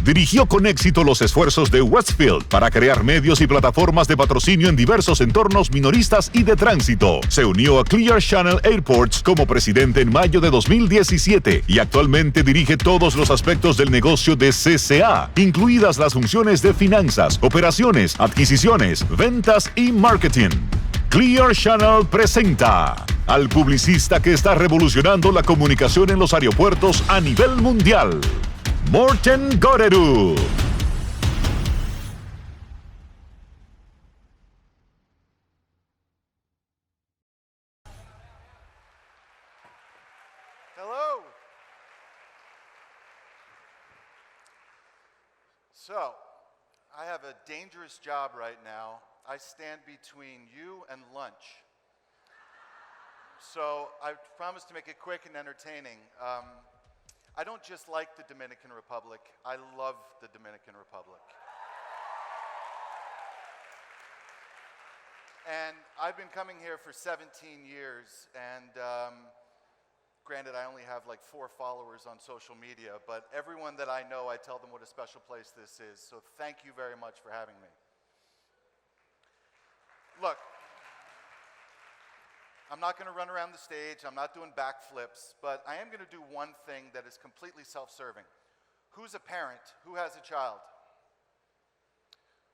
dirigió con éxito los esfuerzos de Westfield para crear medios y plataformas de patrocinio en diversos entornos minoristas y de tránsito. Se unió a Clear Channel Airports como presidente en mayo de 2017 y actualmente dirige todos los aspectos del negocio de CCA, incluidas las funciones de finanzas, operaciones, adquisiciones, ventas y marketing. Clear Channel presenta al publicista que está revolucionando la comunicación en los aeropuertos a nivel mundial, Morten Gotterup. Hello. So, I have a dangerous job right now. I stand between you and lunch. So, I promise to make it quick and entertaining. I don't just like the Dominican Republic, I love the Dominican Republic. And I've been coming here for 17 years, and granted, I only have like 4 followers on social media, but everyone that I know, I tell them what a special place this is. So thank you very much for having me. Look, I'm not going to run around the stage, I'm not doing backflips, but I am going to do one thing that is completely self-serving. Who's a parent? Who has a child?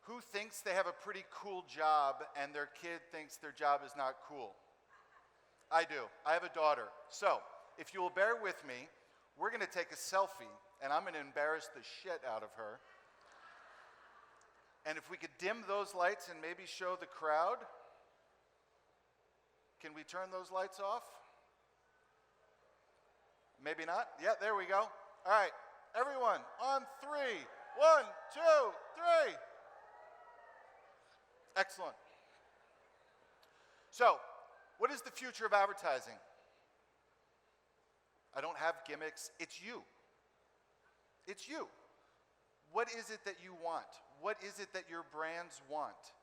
Who thinks they have a pretty cool job and their kid thinks their job is not cool? I do. I have a daughter. So, if you will bear with me, we're going to take a selfie, and I'm going to embarrass the shit out of her. And if we could dim those lights and maybe show the crowd. Can we turn those lights off? Maybe not? Yeah, there we go. All right, everyone, on 3. 1, 2, 3. Excellent. So, what is the future of advertising? I don't have gimmicks. It's you. It's you. What is it that you want? What is it that your brands want?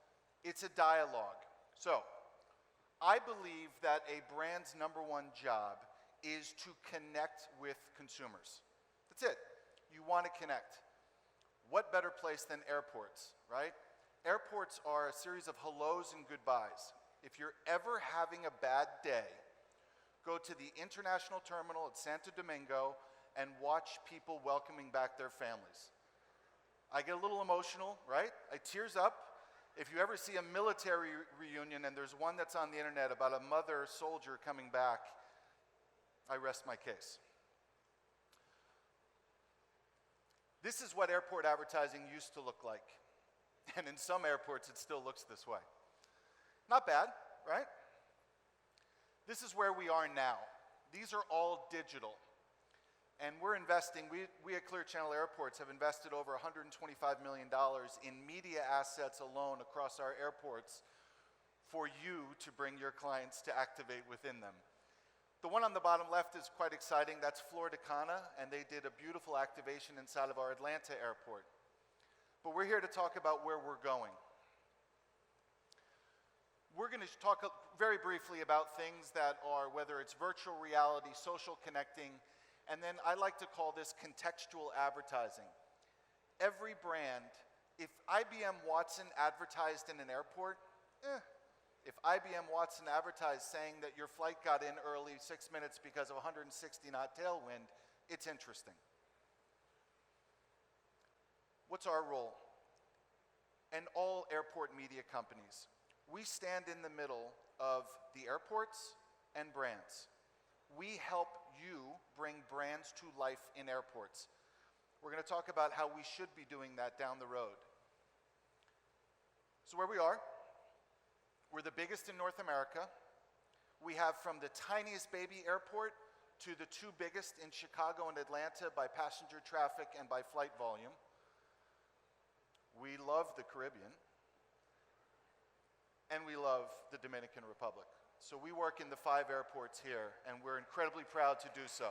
It's a dialogue. So, I believe that a brand's number one job is to connect with consumers. That's it. You want to connect. What better place than airports, right? Airports are a series of hellos and goodbyes. If you're ever having a bad day, go to the international terminal at Santo Domingo and watch people welcoming back their families. I get a little emotional, right? I tears up. If you ever see a military reunion, and there's one that's on the internet about a mother soldier coming back, I rest my case. This is what airport advertising used to look like. And in some airports, it still looks this way. Not bad, right? This is where we are now. These are all digital. And we're investing, we at Clear Channel Airports have invested over $125 million in media assets alone across our airports for you to bring your clients to activate within them. The one on the bottom left is quite exciting. That's Florida-Cana, and they did a beautiful activation inside of our Atlanta airport. But we're here to talk about where we're going. We're going to talk very briefly about things that are, whether it's virtual reality, social connecting, and then I like to call this contextual advertising. Every brand, if IBM Watson advertised in an airport, if IBM Watson advertised saying that your flight got in early 6 minutes because of 160 knot tailwind, it's interesting. What's our role? And all airport media companies. We stand in the middle of the airports and brands. We help you bring brands to life in airports. We're going to talk about how we should be doing that down the road. So where we are, we're the biggest in North America. We have from the tiniest baby airport to the 2 biggest in Chicago and Atlanta by passenger traffic and by flight volume. We love the Caribbean. And we love the Dominican Republic. So we work in the 5 airports here, and we're incredibly proud to do so.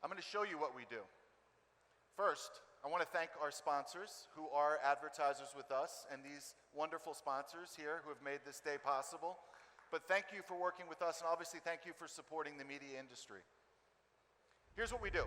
I'm going to show you what we do. First, I want to thank our sponsors who are advertisers with us, and these wonderful sponsors here who have made this day possible. But thank you for working with us, and obviously thank you for supporting the media industry. Here's what we do.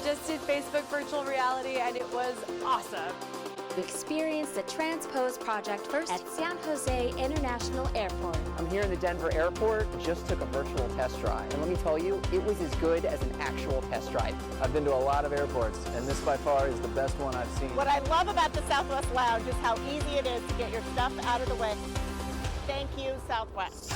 Just did Facebook virtual reality and it was awesome. We experienced the Transpose project first at San Jose International Airport. I'm here in the Denver airport, just took a virtual test drive. And let me tell you, it was as good as an actual test drive. I've been to a lot of airports, and this by far is the best one I've seen. What I love about the Southwest Lounge is how easy it is to get your stuff out of the way. Thank you, Southwest.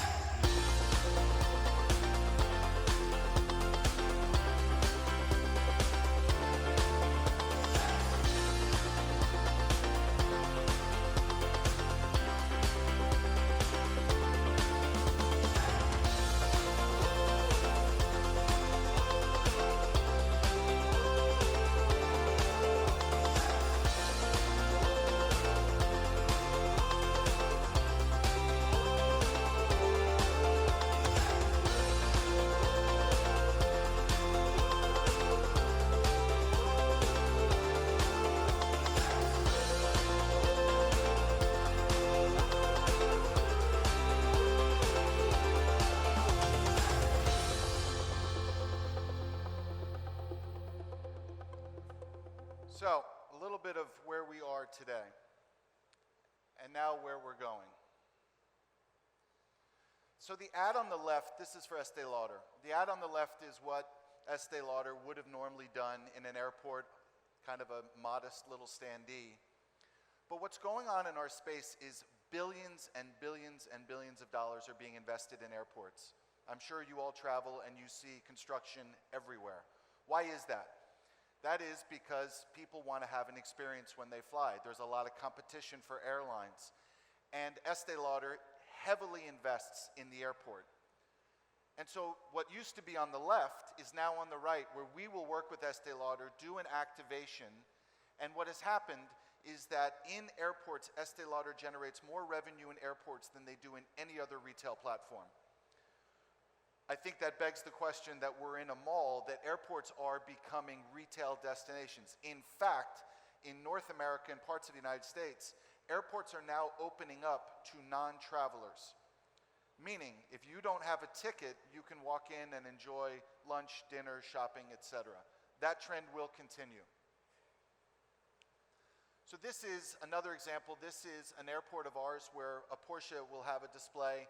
So, a little bit of where we are today, and now where we're going. So the ad on the left, this is for Estee Lauder. The ad on the left is what Estee Lauder would have normally done in an airport, kind of a modest little standee. But what's going on in our space is billions and billions and billions of dollars are being invested in airports. I'm sure you all travel and you see construction everywhere. Why is that? That is because people want to have an experience when they fly. There's a lot of competition for airlines. And Estee Lauder heavily invests in the airport. And so what used to be on the left is now on the right, where we will work with Estee Lauder, do an activation, and what has happened is that in airports, Estee Lauder generates more revenue in airports than they do in any other retail platform. I think that begs the question that we're in a mall, that airports are becoming retail destinations. In fact, in North America and parts of the United States, airports are now opening up to non-travelers. Meaning, if you don't have a ticket, you can walk in and enjoy lunch, dinner, shopping, etc. That trend will continue. So this is another example. This is an airport of ours where a Porsche will have a display.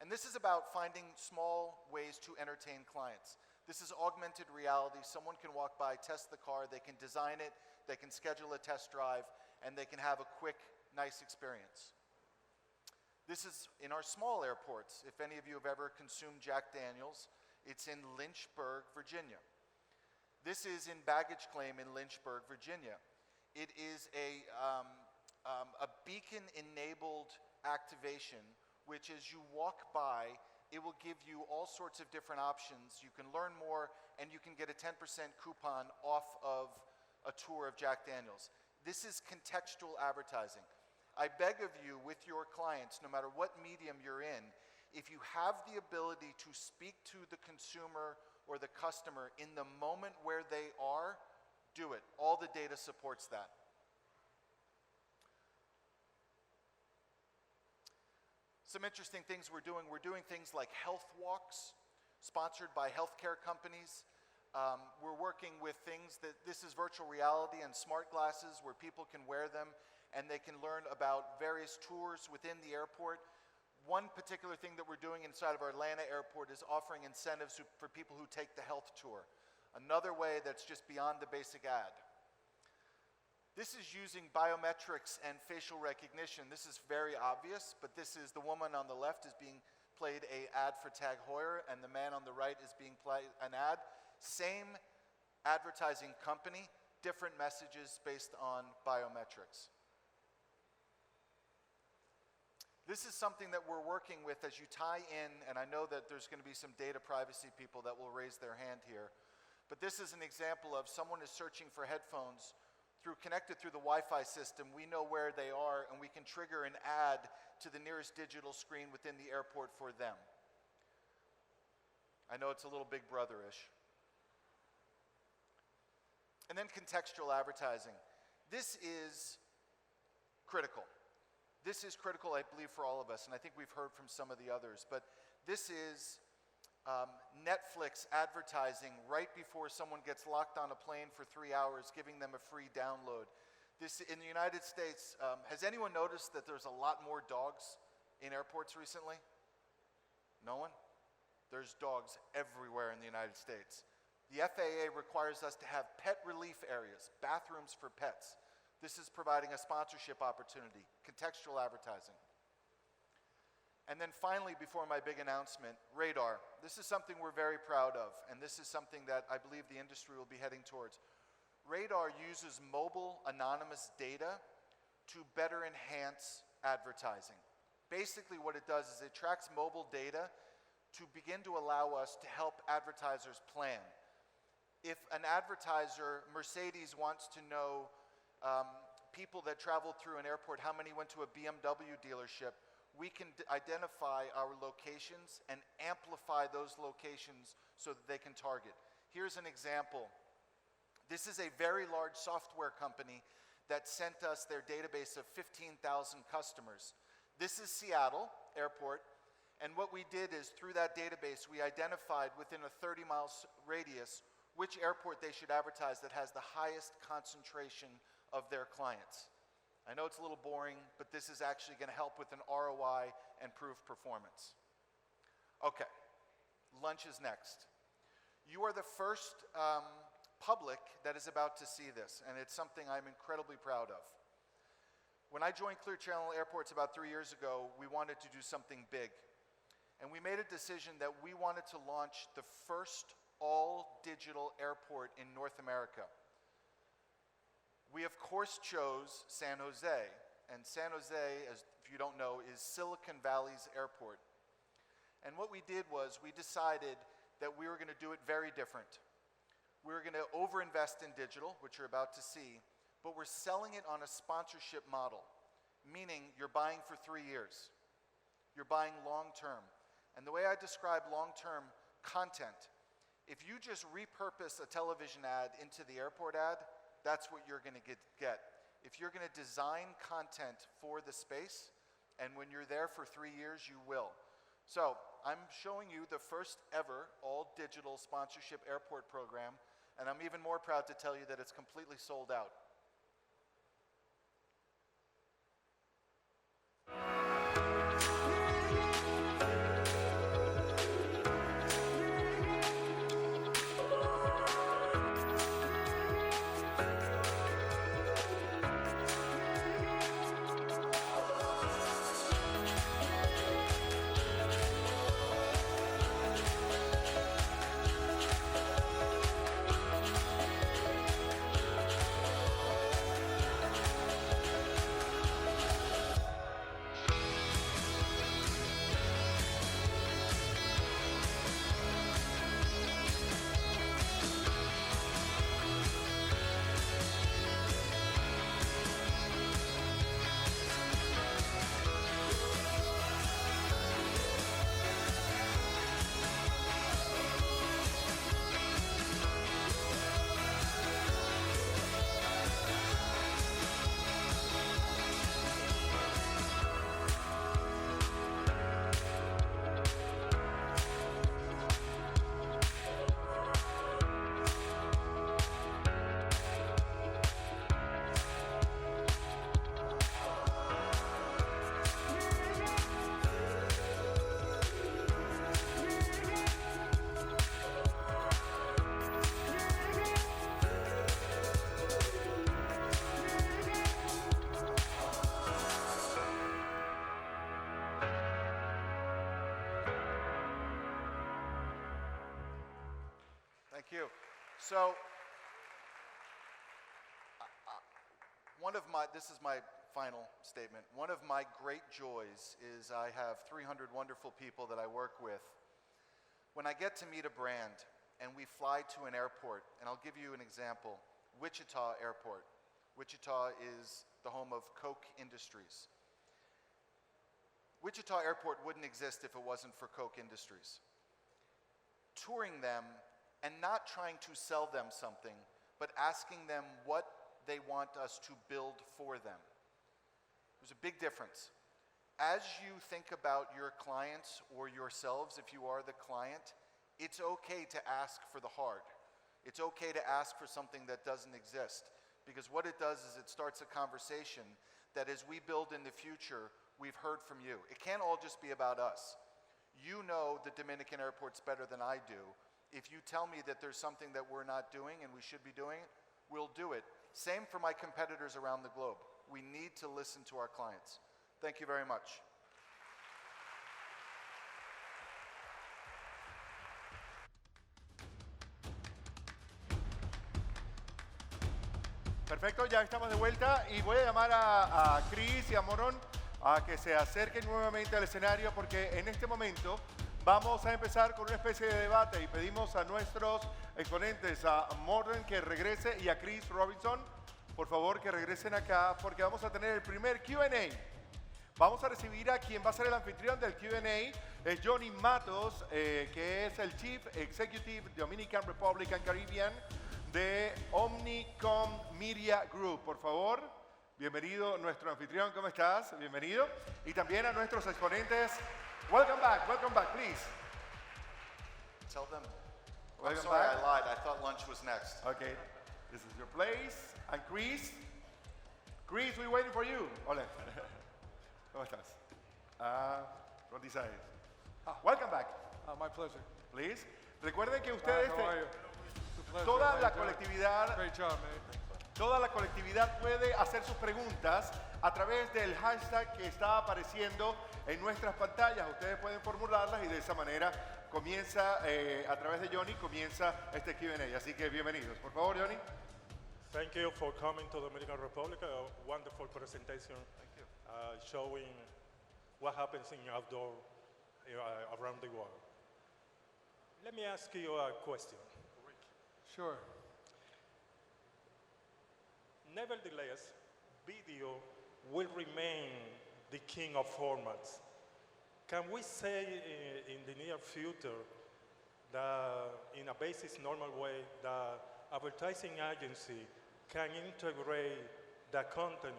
And this is about finding small ways to entertain clients. This is augmented reality. Someone can walk by, test the car, they can design it, they can schedule a test drive, and they can have a quick, nice experience. This is in our small airports. If any of you have ever consumed Jack Daniels, it's in Lynchburg, Virginia. This is in baggage claim in Lynchburg, Virginia. It is a beacon-enabled activation, which as you walk by, it will give you all sorts of different options. You can learn more, and you can get a 10% coupon off of a tour of Jack Daniels. This is contextual advertising. I beg of you, with your clients, no matter what medium you're in, if you have the ability to speak to the consumer or the customer in the moment where they are, do it. All the data supports that. Some interesting things we're doing. We're doing things like health walks, sponsored by healthcare companies. We're working with things that, this is virtual reality and smart glasses where people can wear them and they can learn about various tours within the airport. One particular thing that we're doing inside of our Atlanta airport is offering incentives for people who take the health tour. Another way that's just beyond the basic ad. This is using biometrics and facial recognition. This is very obvious, but this is the woman on the left is being played an ad for Tag Heuer, and the man on the right is being played an ad. Same advertising company, different messages based on biometrics. This is something that we're working with as you tie in, and I know that there's going to be some data privacy people that will raise their hand here, but this is an example of someone is searching for headphones connected through the Wi-Fi system. We know where they are, and we can trigger an ad to the nearest digital screen within the airport for them. I know it's a little Big Brother-ish. And then contextual advertising. This is critical. This is critical, I believe, for all of us, and I think we've heard from some of the others, but this is Netflix advertising right before someone gets locked on a plane for 3 hours, giving them a free download. This, in the United States, has anyone noticed that there's a lot more dogs in airports recently? No one? There's dogs everywhere in the United States. The FAA requires us to have pet relief areas, bathrooms for pets. This is providing a sponsorship opportunity, contextual advertising. And then finally, before my big announcement, radar. This is something we're very proud of, and this is something that I believe the industry will be heading towards. Radar uses mobile anonymous data to better enhance advertising. Basically what it does is it tracks mobile data to begin to allow us to help advertisers plan. If an advertiser, Mercedes, wants to know people that traveled through an airport, how many went to a BMW dealership, we can identify our locations and amplify those locations so that they can target. Here's an example. This is a very large software company that sent us their database of 15,000 customers. This is Seattle Airport, and what we did is through that database we identified within a 30-mile radius which airport they should advertise that has the highest concentration of their clients. I know it's a little boring, but this is actually going to help with an ROI and prove performance. Okay, lunch is next. You are the first public that is about to see this, and it's something I'm incredibly proud of. When I joined Clear Channel Airports about 3 years ago, we wanted to do something big. And we made a decision that we wanted to launch the first all-digital airport in North America. We, of course, chose San Jose. And San Jose, as if you don't know, is Silicon Valley's airport. And what we did was we decided that we were going to do it very different. We were going to overinvest in digital, which you're about to see, but we're selling it on a sponsorship model, meaning you're buying for 3 years. You're buying long-term. And the way I describe long-term content, if you just repurpose a television ad into the airport ad, that's what you're going to get. If you're going to design content for the space, and when you're there for 3 years, you will. So I'm showing you the first ever all-digital sponsorship airport program, and I'm even more proud to tell you that it's completely sold out. Thank you. So, this is my final statement. One of my great joys is I have 300 wonderful people that I work with. When I get to meet a brand and we fly to an airport, and I'll give you an example, Wichita Airport. Wichita is the home of Koch Industries. Wichita Airport wouldn't exist if it wasn't for Koch Industries. Touring them and not trying to sell them something, but asking them what they want us to build for them. There's a big difference. As you think about your clients or yourselves, if you are the client, it's okay to ask for the hard. It's okay to ask for something that doesn't exist, because what it does is it starts a conversation that as we build in the future, we've heard from you. It can't all just be about us. You know the Dominican airports better than I do. If you tell me that there's something that we're not doing and we should be doing it, we'll do it. Same for my competitors around the globe. We need to listen to our clients. Thank you very much. Perfecto, ya estamos de vuelta y voy a llamar a Chris y a Moron a que se acerquen nuevamente al escenario, porque en este momento vamos a empezar con una especie de debate y pedimos a nuestros exponentes, a Morten que regrese y a Chris Robinson, por favor que regresen acá, porque vamos a tener el primer Q&A. Vamos a recibir a quien va a ser el anfitrión del Q&A, es Johnny Matos, que es el Chief Executive Dominican Republic and Caribbean de Omnicom Media Group. Por favor, bienvenido nuestro anfitrión, ¿cómo estás? Bienvenido. Y también a nuestros exponentes. Welcome back, please. Tell them. I'm Welcome sorry, back. I lied. I thought lunch was next. Okay, this is your place. And Chris, we're waiting for you. Hola. ¿Cómo estás? From this side. Welcome back. My pleasure. Please. Recuerden que ustedes, How are you? It's a pleasure. toda How la you doing? colectividad, Great job, man. toda la colectividad puede hacer sus preguntas a través del hashtag que está apareciendo en nuestras pantallas. Ustedes pueden formularlas y de esa manera comienza, a través de Johnny, comienza este Q&A. Así que bienvenidos. Por favor, Johnny. Thank you for coming to the Dominican Republic. A wonderful presentation. Showing what happens in outdoor around the world. Let me ask you a question. Sure. Nevertheless, video will remain the king of formats. Can we say in the near future that in a basic normal way that advertising agency can integrate the content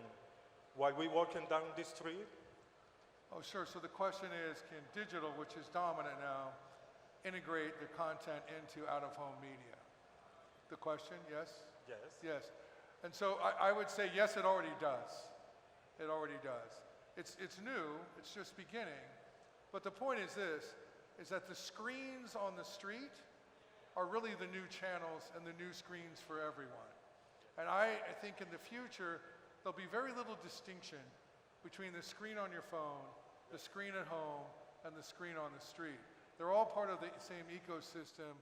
while we're walking down the street? Oh, sure. So the question is, can digital, which is dominant now, integrate the content into out-of-home media? The question, yes? Yes. Yes. And so I would say, yes, it already does. It already does. It's new. It's just beginning. But the point is this, is that the screens on the street are really the new channels and the new screens for everyone. And I think in the future, there'll be very little distinction between the screen on your phone, the screen at home, and the screen on the street. They're all part of the same ecosystem,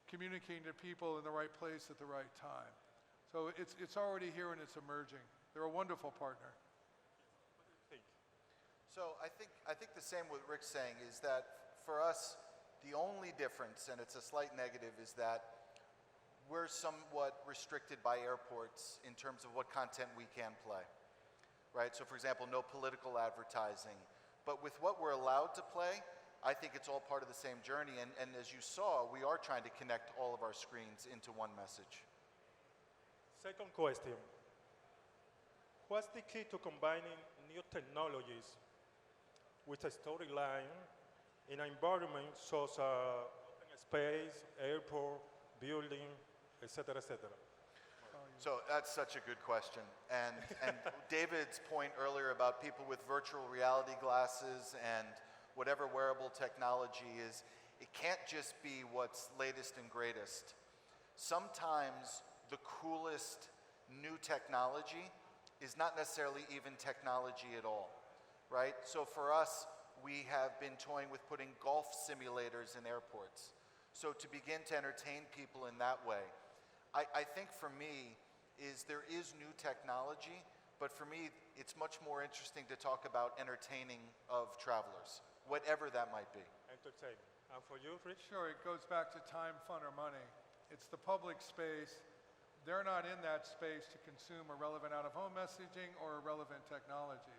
communicating to people in the right place at the right time. So it's already here and it's emerging. They're a wonderful partner. So I think the same what Rick's saying is that for us, the only difference, and it's a slight negative, is that we're somewhat restricted by airports in terms of what content we can play, right? So for example, no political advertising. But with what we're allowed to play, I think it's all part of the same journey. And as you saw, we are trying to connect all of our screens into one message. Second question. What's the key to combining new technologies with a storyline in an environment such as open space, airport, building, etc., etc.? So that's such a good question. And David's point earlier about people with virtual reality glasses and whatever wearable technology is, it can't just be what's latest and greatest. Sometimes the coolest new technology is not necessarily even technology at all, right? So for us, we have been toying with putting golf simulators in airports. So to begin to entertain people in that way, I think for me there is new technology, but for me it's much more interesting to talk about entertaining of travelers, whatever that might be. Entertainment. And for you, Rich? Sure, it goes back to time, fun, or money. It's the public space. They're not in that space to consume irrelevant out-of-home messaging or irrelevant technology.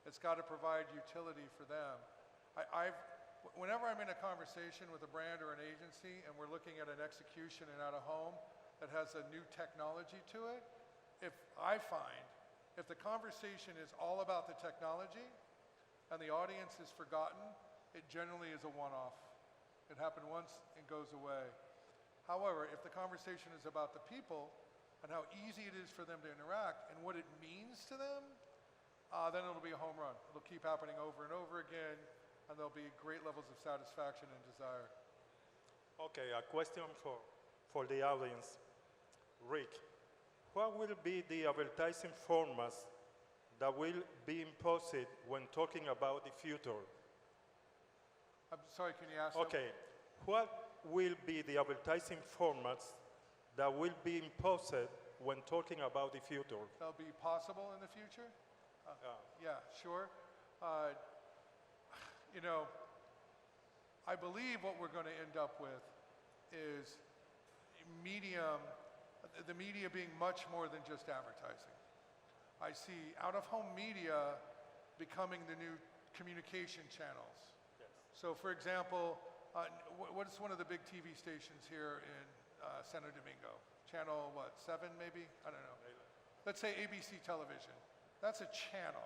It's got to provide utility for them. Whenever I'm in a conversation with a brand or an agency and we're looking at an execution and out-of-home that has a new technology to it, if the conversation is all about the technology and the audience is forgotten, it generally is a one-off. It happened once and goes away. However, if the conversation is about the people and how easy it is for them to interact and what it means to them, then it'll be a home run. It'll keep happening over and over again, and there'll be great levels of satisfaction and desire. Okay, a question for the audience. Rick, what will be the advertising formats that will be imposed when talking about the future? I'm sorry, can you ask? Okay, what will be the advertising formats that will be imposed when talking about the future? That'll be possible in the future? Yeah, sure. You know, I believe what we're going to end up with is the media being much more than just advertising. I see out-of-home media becoming the new communication channels. Yes. So for example, what's one of the big TV stations here in Santo Domingo? Channel, what, 7 maybe? I don't know. Let's say ABC Television. That's a channel,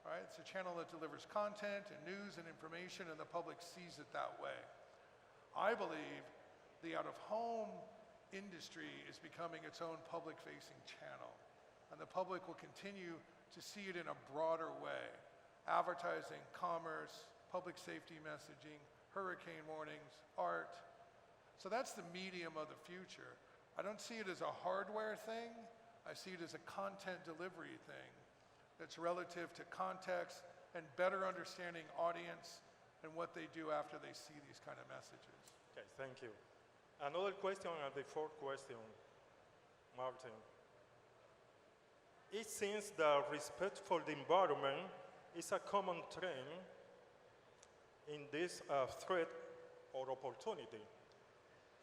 right? It's a channel that delivers content and news and information, and the public sees it that way. I believe the out-of-home industry is becoming its own public-facing channel, and the public will continue to see it in a broader way. Advertising, commerce, public safety messaging, hurricane warnings, art. So that's the medium of the future. I don't see it as a hardware thing. I see it as a content delivery thing that's relative to context and better understanding audience and what they do after they see these kind of messages. Okay, thank you. Another question, and the fourth question, Martin. It seems that respect for the environment is a common trend in this threat or opportunity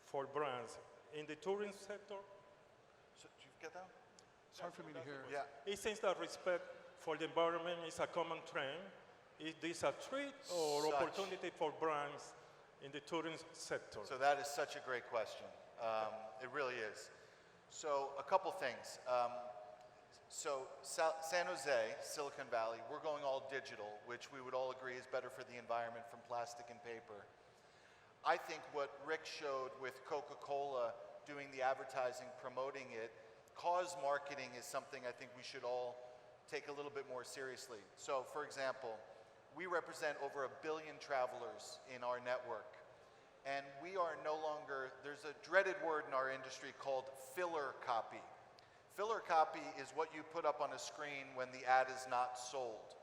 for brands in the tourism sector. So, did you get that? It's hard for me to hear. Yeah. It seems that respect for the environment is a common trend. Is this a threat or opportunity for brands in the tourism sector? So that is such a great question. It really is. So a couple things. So San Jose, Silicon Valley, we're going all digital, which we would all agree is better for the environment from plastic and paper. I think what Rick showed with Coca-Cola doing the advertising, promoting it, cause marketing is something I think we should all take a little bit more seriously. So for example, we represent over 1 billion travelers in our network. And we are no longer, there's a dreaded word in our industry called filler copy. Filler copy is what you put up on a screen when the ad is not sold.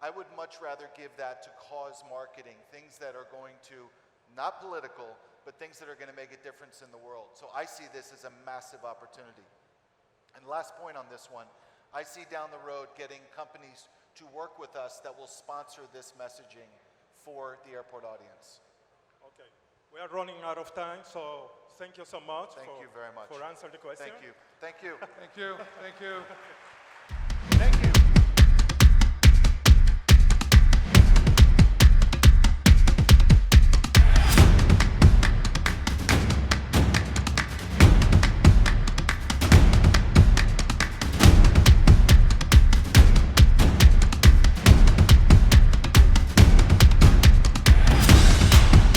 I would much rather give that to cause marketing, things that are going to, not political, but things that are going to make a difference in the world. So I see this as a massive opportunity. And last point on this one, I see down the road getting companies to work with us that will sponsor this messaging for the airport audience. Okay, we are running out of time, so thank you so much. Thank you very much for answering the question. Thank you. Thank you. Thank you. Thank you.